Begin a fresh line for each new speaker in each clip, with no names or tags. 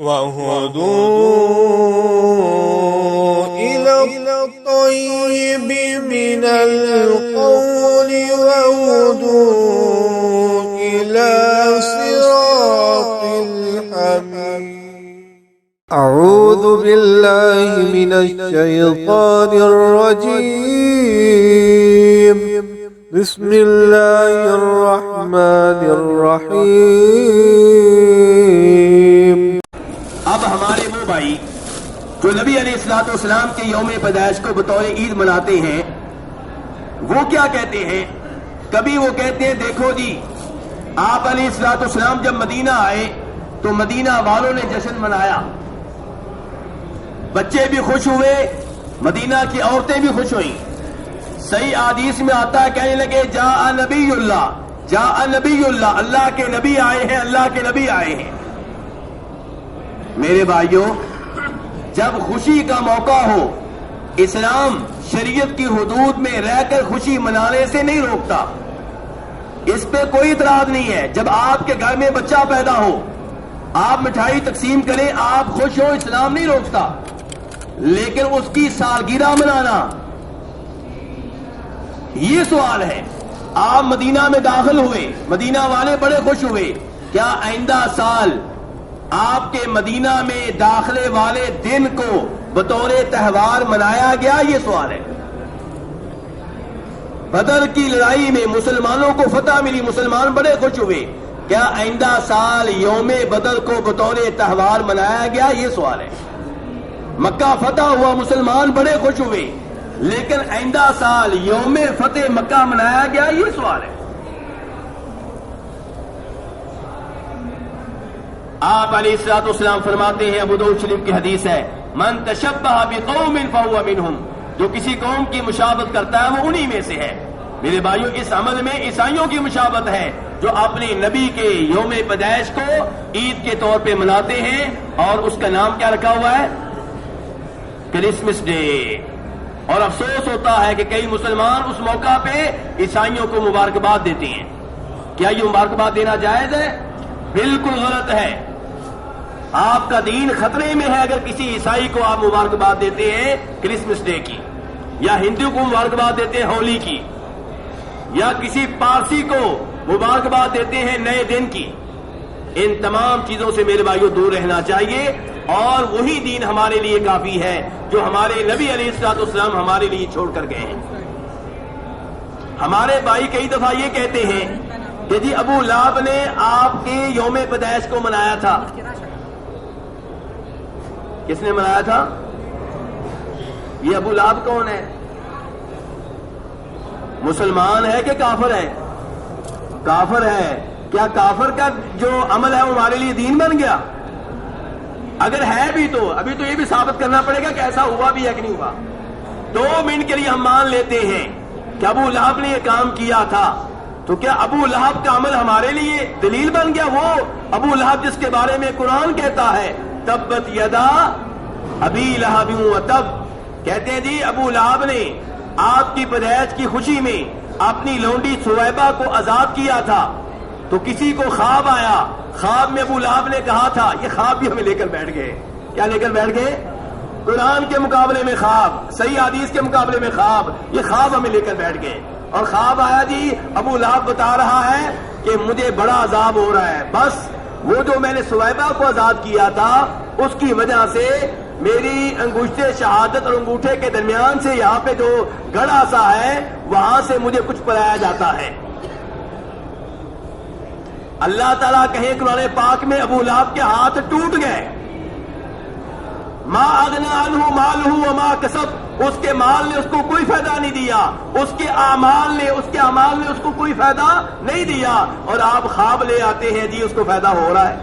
وَهُدُوا إِلَى الطَّيِّبِ مِنَ الْقَوْلِ وَهُدُوا إِلَى صِرَاطِ الْحَمِيدِ أعوذ بالله من الشيطان الرجيم بسم الله الرحمن الرحيم
اب ہمارے وہ بھائی جو نبی علیہ الصلوۃ والسلام کے یوم پیدائش کو بطور عید مناتے ہیں وہ کیا کہتے ہیں؟ کبھی وہ کہتے ہیں دیکھو جی آپ علیہ الصلوۃ والسلام جب مدینہ آئے تو مدینہ والوں نے جشن منایا، بچے بھی خوش ہوئے، مدینہ کی عورتیں بھی خوش ہوئیں۔ صحیح حدیث میں آتا ہے کہنے لگے جاء نبی اللہ، جاء نبی اللہ، اللہ کے نبی آئے ہیں، اللہ کے نبی آئے ہیں۔ میرے بھائیوں، جب خوشی کا موقع ہو، اسلام شریعت کی حدود میں رہ کر خوشی منانے سے نہیں روکتا، اس پہ کوئی اعتراض نہیں ہے۔ جب آپ کے گھر میں بچہ پیدا ہو، آپ مٹھائی تقسیم کریں، آپ خوش ہو، اسلام نہیں روکتا، لیکن اس کی سالگرہ منانا یہ سوال ہے۔ آپ مدینہ میں داخل ہوئے، مدینہ والے بڑے خوش ہوئے، کیا آئندہ سال آپ کے مدینہ میں داخلے والے دن کو بطور تہوار منایا گیا؟ یہ سوال ہے۔ بدر کی لڑائی میں مسلمانوں کو فتح ملی، مسلمان بڑے خوش ہوئے، کیا آئندہ سال یوم بدر کو بطور تہوار منایا گیا؟ یہ سوال ہے۔ مکہ فتح ہوا، مسلمان بڑے خوش ہوئے، لیکن آئندہ سال یوم فتح مکہ منایا گیا؟ یہ سوال ہے۔ آپ علیہ الصلوۃ والسلام فرماتے ہیں، ابو داؤد شریف کی حدیث ہے، من تشبہ بقوم فہو منہم، جو کسی قوم کی مشابہت کرتا ہے وہ انہی میں سے ہے۔ میرے بھائیوں، اس عمل میں عیسائیوں کی مشابہت ہے جو اپنے نبی کے یوم پیدائش کو عید کے طور پہ مناتے ہیں، اور اس کا نام کیا رکھا ہوا ہے؟ Christmas day. اور افسوس ہوتا ہے کہ کئی مسلمان اس موقع پہ عیسائیوں کو مبارکباد دیتے ہیں۔ کیا یہ مبارکباد دینا جائز ہے؟ بالکل غلط ہے۔ آپ کا دین خطرے میں ہے اگر کسی عیسائی کو آپ مبارکباد دیتے ہیں کرسمس ڈے کی، یا ہندو کو مبارکباد دیتے ہیں ہولی کی، یا کسی پارسی کو مبارکباد دیتے ہیں نئے دن کی۔ ان تمام چیزوں سے میرے بھائیوں دور رہنا چاہیے، اور وہی دین ہمارے لیے کافی ہے جو ہمارے نبی علیہ الصلوۃ والسلام ہمارے لیے چھوڑ کر گئے ہیں۔ ہمارے بھائی کئی دفعہ یہ کہتے ہیں کہ جی ابو لہب نے آپ کے یوم پیدائش کو منایا تھا۔ کس نے منایا تھا؟ یہ ابو لہب کون ہے؟ مسلمان ہے کہ کافر ہے؟ کافر ہے۔ کیا کافر کا جو عمل ہے وہ ہمارے لیے دین بن گیا؟ اگر ہے بھی تو ابھی تو یہ بھی ثابت کرنا پڑے گا کہ ایسا ہوا بھی ہے کہ نہیں ہوا۔ 2 منٹ کے لیے ہم مان لیتے ہیں کہ ابو لہب نے یہ کام کیا تھا، تو کیا ابو لہب کا عمل ہمارے لیے دلیل بن گیا؟ وہ ابو لہب جس کے بارے میں قرآن کہتا ہے تبت یدا ابی لہب وتب، کہتے ہیں جی ابو لہب نے آپ کی پیدائش کی خوشی میں اپنی لونڈی سویبہ کو آزاد کیا تھا، تو کسی کو خواب آیا، خواب میں ابو لہب نے کہا تھا، یہ خواب بھی ہمیں لے کر بیٹھ گئے۔ کیا لے کر بیٹھ گئے؟ قرآن کے مقابلے میں خواب، صحیح حدیث کے مقابلے میں خواب، یہ خواب ہمیں لے کر بیٹھ گئے۔ اور خواب آیا جی ابو لہب بتا رہا ہے کہ مجھے بڑا عذاب ہو رہا ہے، بس وہ جو میں نے سویبہ کو آزاد کیا تھا اس کی وجہ سے میری انگوشتے شہادت اور انگوٹھے کے درمیان سے یہاں پہ جو گڑھا سا ہے وہاں سے مجھے کچھ پلایا جاتا ہے۔ اللہ تعالیٰ کہیں قرآن پاک میں ابو لہب کے ہاتھ ٹوٹ گئے، ما اغنی عنہ مالہ وما کسب، اس کے مال نے اس کو کوئی فائدہ نہیں دیا، اس کے اعمال نے اس کو کوئی فائدہ نہیں دیا، اور آپ خواب لے آتے ہیں جی اس کو فائدہ ہو رہا ہے۔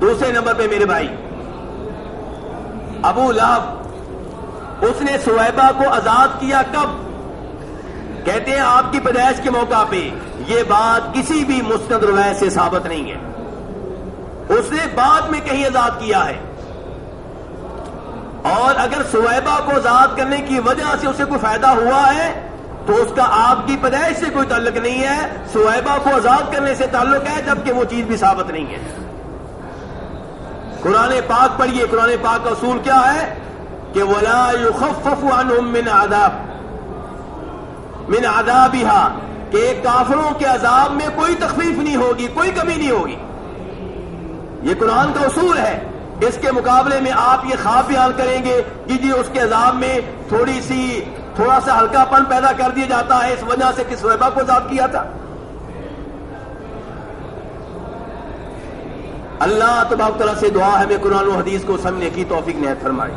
دوسرے نمبر پہ میرے بھائی، ابو لہب اس نے سویبہ کو آزاد کیا کب؟ کہتے ہیں آپ کی پیدائش کے موقع پہ۔ یہ بات کسی بھی مستند روایت سے ثابت نہیں ہے، اس نے بعد میں کہیں آزاد کیا ہے۔ اور اگر سویبہ کو آزاد کرنے کی وجہ سے اسے کوئی فائدہ ہوا ہے تو اس کا آپ کی پیدائش سے کوئی تعلق نہیں ہے، صہیبہ کو آزاد کرنے سے تعلق ہے، جبکہ وہ چیز بھی ثابت نہیں ہے۔ قرآن پاک پڑھیے، قرآن پاک کا اصول کیا ہے کہ وَلَا يُخَفَّفُ عَنْهُم مِّنْ عَذَابِهَا، کہ کافروں کے عذاب میں کوئی تخفیف نہیں ہوگی، کوئی کمی نہیں ہوگی۔ یہ قرآن کا اصول ہے۔ اس کے مقابلے میں آپ یہ خواب بیان کریں گے کہ جی اس کے عذاب میں تھوڑا سا ہلکا پن پیدا کر دیا جاتا ہے اس وجہ سے کہ صہیبہ کو عذاب کیا تھا۔ اللہ تبارک و تعالیٰ سے دعا ہے ہمیں قرآن و حدیث کو سمجھنے کی توفیق عنایت فرمائے۔